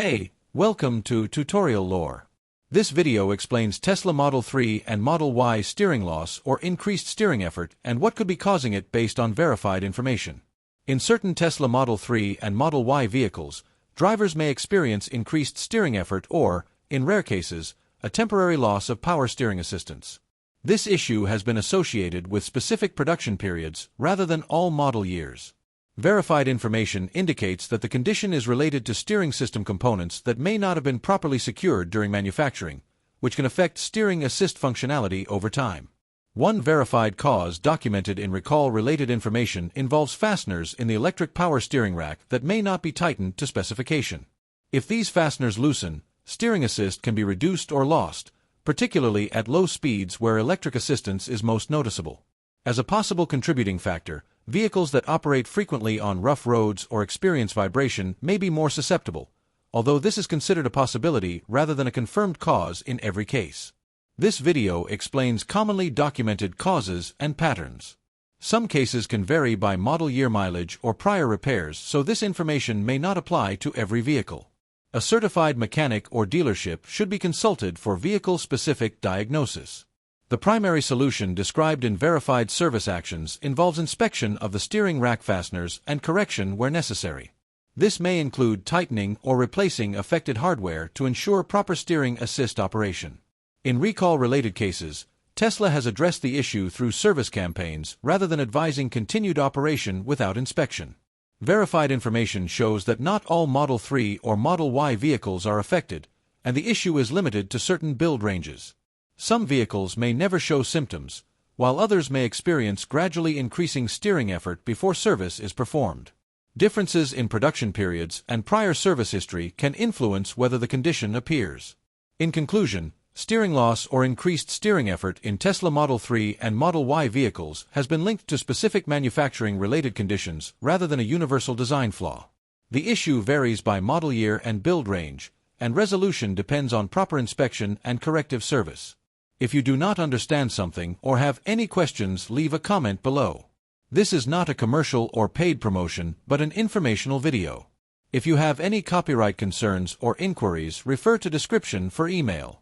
Hey, welcome to Tutorial Lore. This video explains Tesla Model 3 and Model Y steering loss or increased steering effort and what could be causing it based on verified information. In certain Tesla Model 3 and Model Y vehicles, drivers may experience increased steering effort or, in rare cases, a temporary loss of power steering assistance. This issue has been associated with specific production periods rather than all model years. Verified information indicates that the condition is related to steering system components that may not have been properly secured during manufacturing, which can affect steering assist functionality over time. One verified cause documented in recall-related information involves fasteners in the electric power steering rack that may not be tightened to specification. If these fasteners loosen, steering assist can be reduced or lost, particularly at low speeds where electric assistance is most noticeable. As a possible contributing factor, vehicles that operate frequently on rough roads or experience vibration may be more susceptible, although this is considered a possibility rather than a confirmed cause in every case. This video explains commonly documented causes and patterns. Some cases can vary by model year mileage or prior repairs, so this information may not apply to every vehicle. A certified mechanic or dealership should be consulted for vehicle-specific diagnosis. The primary solution described in verified service actions involves inspection of the steering rack fasteners and correction where necessary. This may include tightening or replacing affected hardware to ensure proper steering assist operation. In recall-related cases, Tesla has addressed the issue through service campaigns rather than advising continued operation without inspection. Verified information shows that not all Model 3 or Model Y vehicles are affected, and the issue is limited to certain build ranges. Some vehicles may never show symptoms, while others may experience gradually increasing steering effort before service is performed. Differences in production periods and prior service history can influence whether the condition appears. In conclusion, steering loss or increased steering effort in Tesla Model 3 and Model Y vehicles has been linked to specific manufacturing-related conditions rather than a universal design flaw. The issue varies by model year and build range, and resolution depends on proper inspection and corrective service. If you do not understand something or have any questions, leave a comment below. This is not a commercial or paid promotion, but an informational video. If you have any copyright concerns or inquiries, refer to description for email.